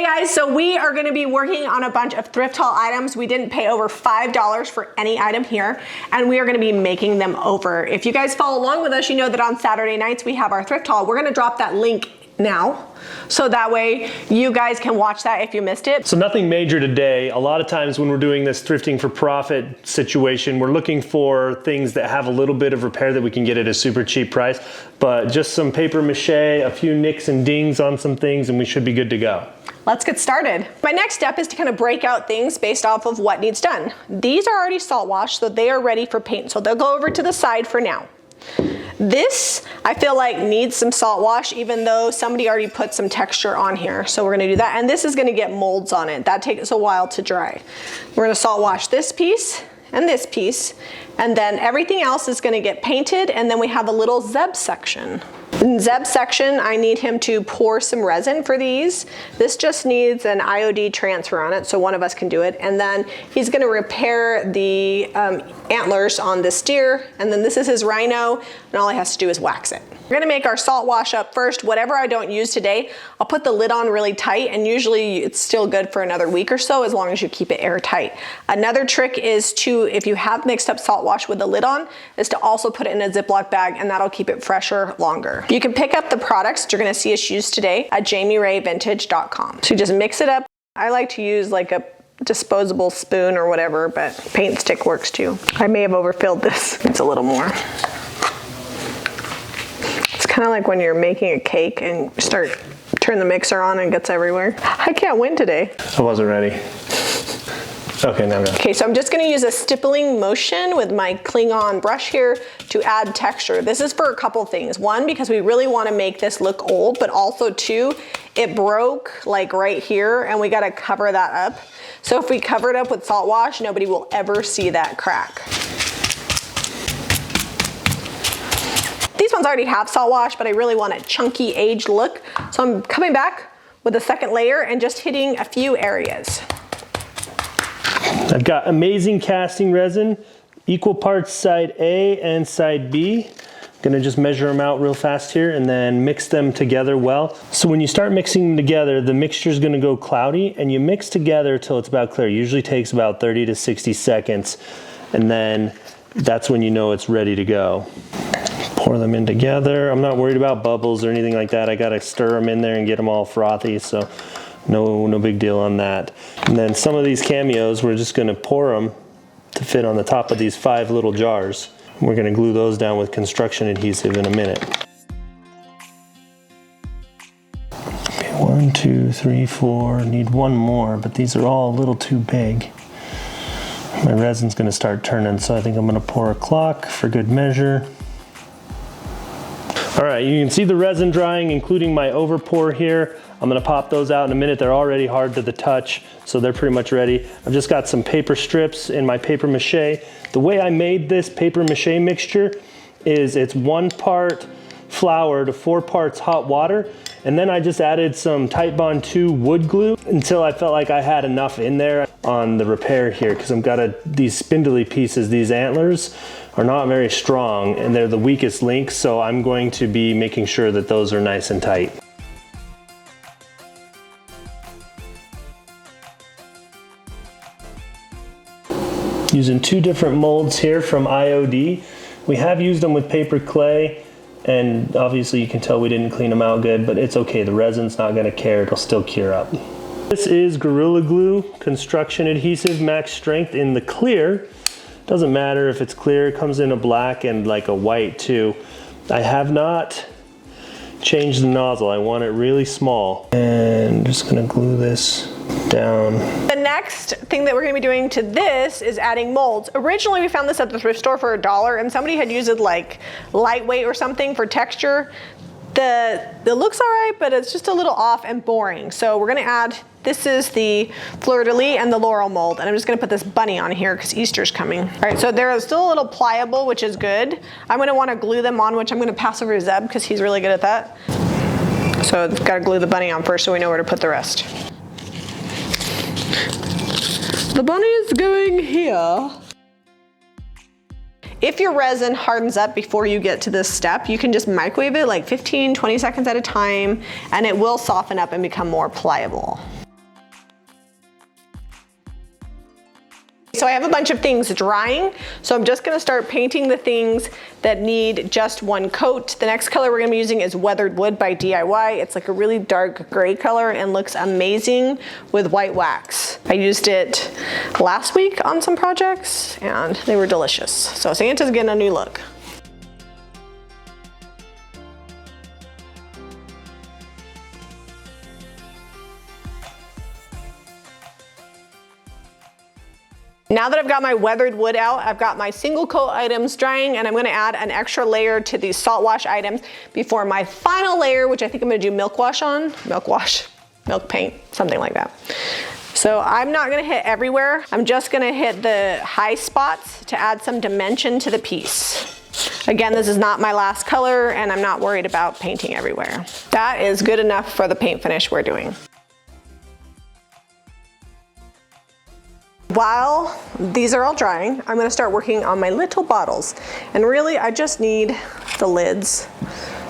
guys, so we are gonna be working on a bunch of thrift haul items. We didn't pay over $5 for any item here, and we are gonna be making them over. If you guys follow along with us, you know that on Saturday nights we have our thrift haul. We're gonna drop that link now, so that way you guys can watch that if you missed it. So nothing major today. A lot of times when we're doing this thrifting for profit situation, we're looking for things that have a little bit of repair that we can get at a super cheap price, but just some paper mache, a few nicks and dings on some things, and we should be good to go. Let's get started. My next step is to kind of break out things based off of what needs done. These are already salt washed, so they are ready for paint. So they'll go over to the side for now. This, I feel like needs some salt wash, even though somebody already put some texture on here. So we're gonna do that. And this is gonna get molds on it. That takes a while to dry. We're gonna salt wash this piece and this piece. And then everything else is gonna get painted. And then we have a little Zeb section. In Zeb's section, I need him to pour some resin for these. This just needs an IOD transfer on it, so one of us can do it. And then he's gonna repair the antlers on this deer, and then this is his rhino, and all he has to do is wax it. We're gonna make our salt wash up first. Whatever I don't use today, I'll put the lid on really tight, and usually it's still good for another week or so, as long as you keep it airtight. Another trick is to, if you have mixed up salt wash with the lid on, is to also put it in a Ziploc bag, and that'll keep it fresher longer. You can pick up the products that you're gonna see us use today at JamiRayVintage.com. So you just mix it up. I like to use like a disposable spoon or whatever, but paint stick works too. I may have overfilled this. It's a little more. It's kind of like when you're making a cake and turn the mixer on and it gets everywhere. I can't win today. I wasn't ready. Okay, now. Okay, so I'm just gonna use a stippling motion with my Klingon brush here to add texture. This is for a couple things. One, because we really wanna make this look old, but also two, it broke like right here and we gotta cover that up. So if we cover it up with salt wash, nobody will ever see that crack. These ones already have salt wash, but I really want a chunky aged look. So I'm coming back with a second layer and just hitting a few areas. I've got amazing casting resin, equal parts side A and side B. I'm gonna just measure them out real fast here and then mix them together well. So when you start mixing them together, the mixture is gonna go cloudy, and you mix together till it's about clear. Usually takes about 30 to 60 seconds, and then that's when you know it's ready to go. Pour them in together. I'm not worried about bubbles or anything like that. I gotta stir them in there and get them all frothy, so no big deal on that. And then some of these cameos, we're just gonna pour them to fit on the top of these 5 little jars. We're gonna glue those down with construction adhesive in a minute. Okay, 1, 2, 3, 4, need one more, but these are all a little too big. My resin's gonna start turning, so I think I'm gonna pour a clock for good measure. All right, you can see the resin drying, including my over pour here. I'm gonna pop those out in a minute. They're already hard to the touch, so they're pretty much ready. I've just got some paper strips in my paper mache. The way I made this paper mache mixture is it's 1 part flour to 4 parts hot water, and then I just added some Titebond 2 wood glue until I felt like I had enough in there on the repair here, because I've got these spindly pieces. These antlers are not very strong and they're the weakest link, so I'm going to be making sure that those are nice and tight. Using 2 different molds here from IOD. We have used them with paper clay, and obviously you can tell we didn't clean them out good, but it's okay. The resin's not gonna care, it'll still cure up. This is Gorilla Glue construction adhesive, max strength in the clear. Doesn't matter if it's clear, it comes in a black and like a white too. I have not changed the nozzle. I want it really small. And just gonna glue this down. The next thing that we're gonna be doing to this is adding molds. Originally we found this at the thrift store for $1, and somebody had used it like lightweight or something for texture. It looks all right, but it's just a little off and boring. So we're gonna add, this is the fleur-de-lis and the laurel mold, and I'm just gonna put this bunny on here because Easter's coming. All right, so they're still a little pliable, which is good. I'm gonna wanna glue them on, which I'm gonna pass over to Zeb because he's really good at that. So gotta glue the bunny on first so we know where to put the rest. The bunny is going here. If your resin hardens up before you get to this step, you can just microwave it like 15, 20 seconds at a time, and it will soften up and become more pliable. So I have a bunch of things drying, so I'm just gonna start painting the things that need just one coat. The next color we're gonna be using is Weathered Wood by DIY. It's like a really dark gray color and looks amazing with white wax. I used it last week on some projects and they were delicious. So Santa's getting a new look. Now that I've got my weathered wood out, I've got my single coat items drying, and I'm gonna add an extra layer to these salt wash items before my final layer, which I think I'm gonna do milk paint, something like that. So I'm not gonna hit everywhere. I'm just gonna hit the high spots to add some dimension to the piece. Again, this is not my last color, and I'm not worried about painting everywhere. That is good enough for the paint finish we're doing. While these are all drying, I'm gonna start working on my little bottles. And really, I just need the lids.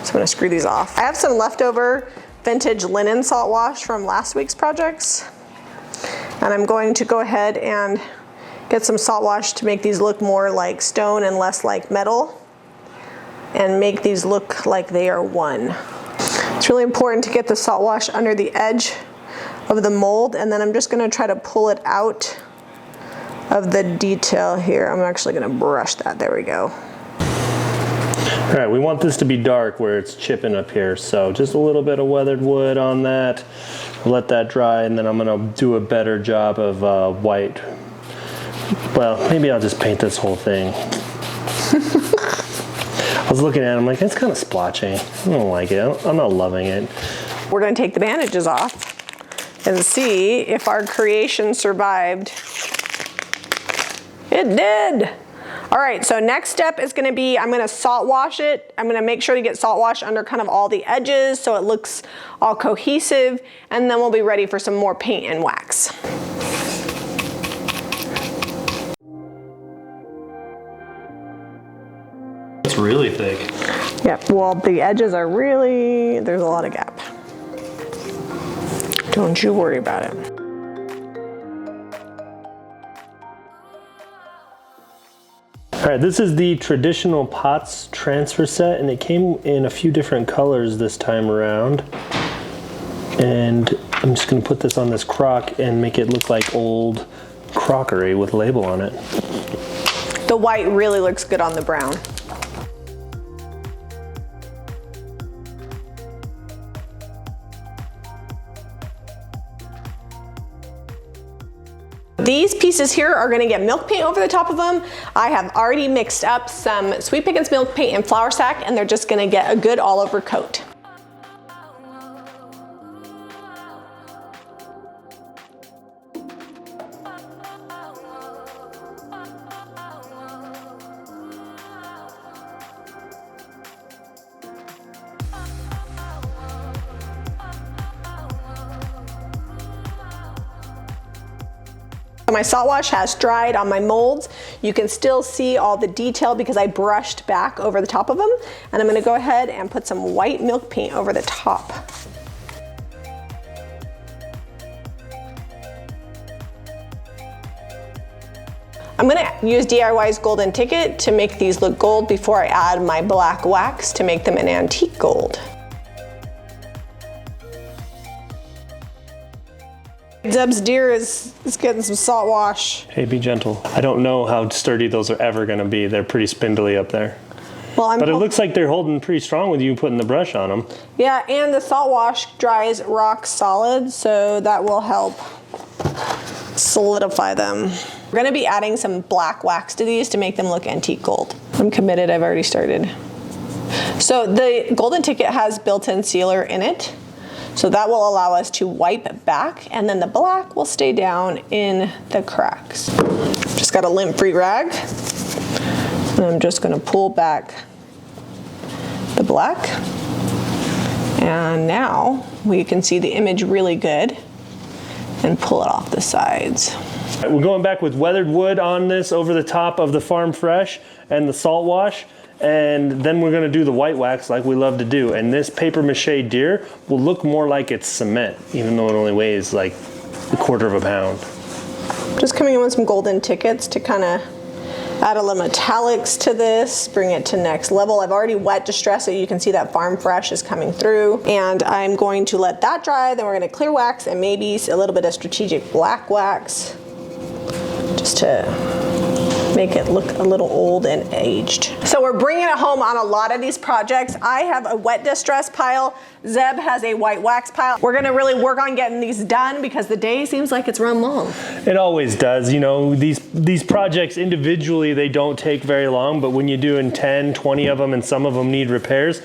So I'm gonna screw these off. I have some leftover vintage linen salt wash from last week's projects. And I'm going to go ahead and get some salt wash to make these look more like stone and less like metal. And make these look like they are one. It's really important to get the salt wash under the edge of the mold, and then I'm just gonna try to pull it out of the detail here. I'm actually gonna brush that, there we go. All right, we want this to be dark where it's chipping up here, so just a little bit of weathered wood on that. Let that dry, and then I'm gonna do a better job of white. Well, maybe I'll just paint this whole thing. I was looking at it, I'm like, it's kind of splotchy. I don't like it, I'm not loving it. We're gonna take the bandages off and see if our creation survived. It did. All right, so next step is gonna be, I'm gonna salt wash it. I'm gonna make sure to get salt wash under kind of all the edges so it looks all cohesive, and then we'll be ready for some more paint and wax. It's really thick. Yep, well, the edges are really, there's a lot of gap. Don't you worry about it. All right, this is the traditional pots transfer set, and it came in a few different colors this time around. And I'm just gonna put this on this crock and make it look like old crockery with a label on it. The white really looks good on the brown. These pieces here are gonna get milk paint over the top of them. I have already mixed up some Sweet Pickins milk paint and flour sack, and they're just gonna get a good all over coat. My salt wash has dried on my molds. You can still see all the detail because I brushed back over the top of them. And I'm gonna go ahead and put some white milk paint over the top. I'm gonna use DIY's golden ticket to make these look gold before I add my black wax to make them an antique gold. Deb's deer is getting some salt wash. Hey, be gentle. I don't know how sturdy those are ever gonna be. They're pretty spindly up there. Well, but it looks like they're holding pretty strong with you putting the brush on them. Yeah, and the salt wash dries rock solid, so that will help solidify them. We're gonna be adding some black wax to these to make them look antique gold. I'm committed, I've already started. So the golden ticket has built-in sealer in it. So that will allow us to wipe back, and then the black will stay down in the cracks. Just got a lint-free rag, and I'm just gonna pull back the black. And now we can see the image really good and pull it off the sides. We're going back with weathered wood on this over the top of the Farm Fresh and the salt wash. And then we're gonna do the white wax like we love to do. And this paper mache deer will look more like it's cement, even though it only weighs like 1/4 of a pound. Just coming in with some golden tickets to kind of add a little metallics to this, bring it to next level. I've already wet distressed it. You can see that Farm Fresh is coming through. And I'm going to let that dry. Then we're going to clear wax and maybe a little bit of strategic black wax just to make it look a little old and aged. So we're bringing it home on a lot of these projects. I have a wet distress pile. Zeb has a white wax pile. We're gonna really work on getting these done because the day seems like it's run long. It always does. You know, these projects individually, they don't take very long, but when you're doing 10, 20 of them and some of them need repairs,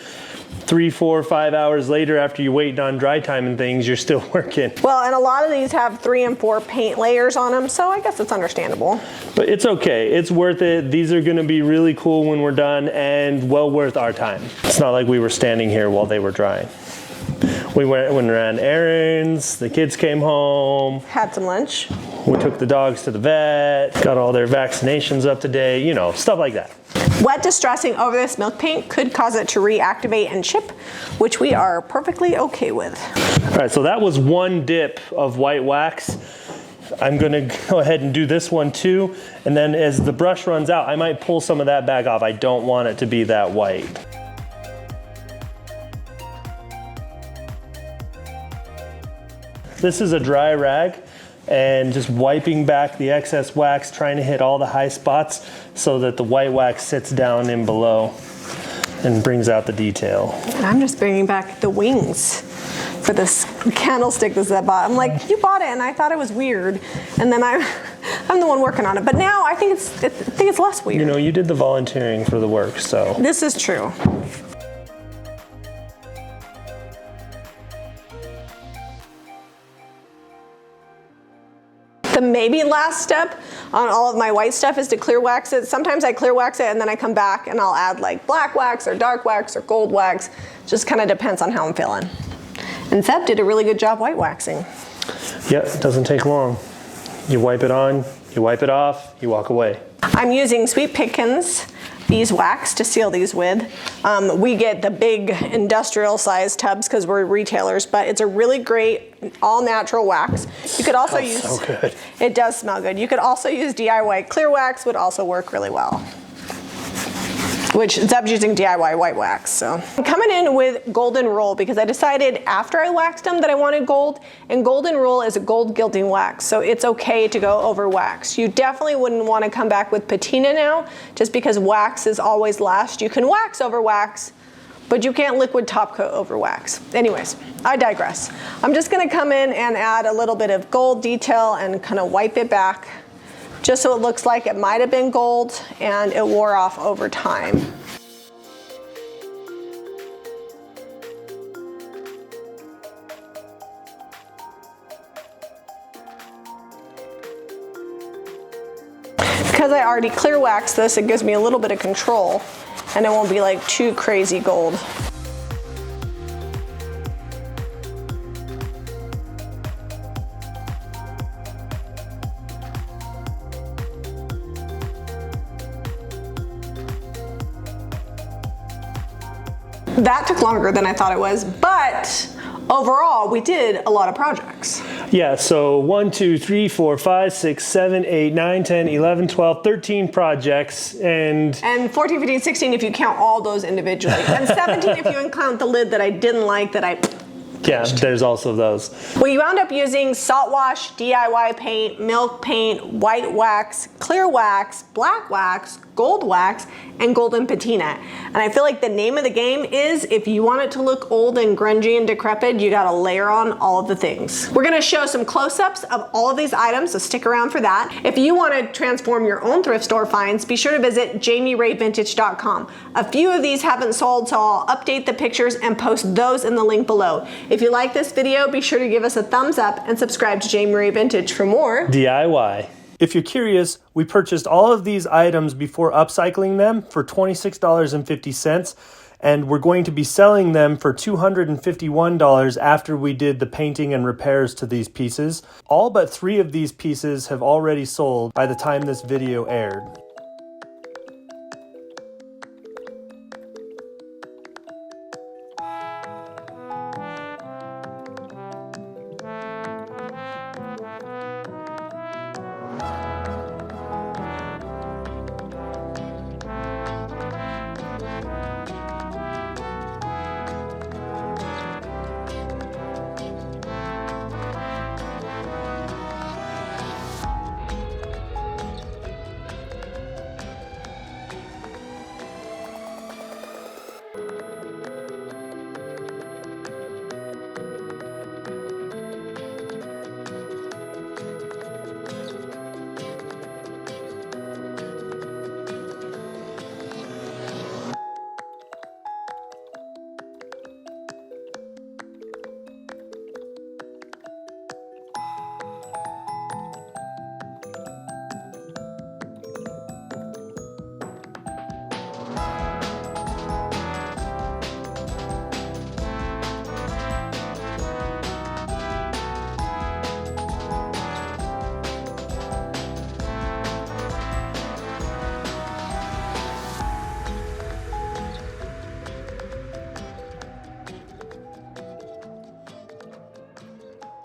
3, 4, 5 hours later after you're waiting on dry time and things, you're still working. Well, and a lot of these have 3 and 4 paint layers on them, so I guess it's understandable. But it's okay, it's worth it. These are gonna be really cool when we're done and well worth our time. It's not like we were standing here while they were drying. We went and ran errands, the kids came home. Had some lunch. We took the dogs to the vet, got all their vaccinations up to date, you know, stuff like that. Wet distressing over this milk paint could cause it to reactivate and chip, which we are perfectly okay with. All right, so that was one dip of white wax. I'm gonna go ahead and do this one too. And then as the brush runs out, I might pull some of that back off. I don't want it to be that white. This is a dry rag and just wiping back the excess wax, trying to hit all the high spots so that the white wax sits down in below and brings out the detail. I'm just bringing back the wings for this candlestick that I bought. I'm like, you bought it and I thought it was weird. And then I'm the one working on it. But now I think it's less weird. You know, you did the volunteering for the work, so. This is true. The maybe last step on all of my white stuff is to clear wax it. Sometimes I clear wax it and then I come back and I'll add like black wax or dark wax or gold wax. Just kind of depends on how I'm feeling. And Zeb did a really good job white waxing. Yeah, it doesn't take long. You wipe it on, you wipe it off, you walk away. I'm using Sweet Pickens beeswax to seal these with. We get the big industrial size tubs because we're retailers, but it's a really great all natural wax. You could also use, so good. It does smell good. You could also use DIY clear wax, would also work really well. Which Zeb's using DIY white wax, so. I'm coming in with Golden Roll because I decided after I waxed them that I wanted gold, and Golden Roll is a gold gilding wax, so it's okay to go over wax. You definitely wouldn't want to come back with patina now, just because wax is always last. You can wax over wax, but you can't liquid top coat over wax. Anyways, I digress. I'm just gonna come in and add a little bit of gold detail and kind of wipe it back, just so it looks like it might have been gold and it wore off over time. Because I already clear waxed this, it gives me a little bit of control and it won't be like too crazy gold. That took longer than I thought it was, but overall, we did a lot of projects. Yeah, so 1, 2, 3, 4, 5, 6, 7, 8, 9, 10, 11, 12, 13 projects, and 14, 15, 16 if you count all those individually, and 17 if you count the lid that I didn't like that I yeah, there's also those. We wound up using salt wash, DIY paint, milk paint, white wax, clear wax, black wax, gold wax, and golden patina. And I feel like the name of the game is if you want it to look old and grungy and decrepit, you gotta layer on all of the things. We're gonna show some close-ups of all of these items, so stick around for that. If you wanna transform your own thrift store finds, be sure to visit JamiRayVintage.com. A few of these haven't sold, so I'll update the pictures and post those in the link below. If you like this video, be sure to give us a thumbs up and subscribe to Jami Ray Vintage for more DIY. If you're curious, we purchased all of these items before upcycling them for $26.50, and we're going to be selling them for $251 after we did the painting and repairs to these pieces. All but 3 of these pieces have already sold by the time this video aired.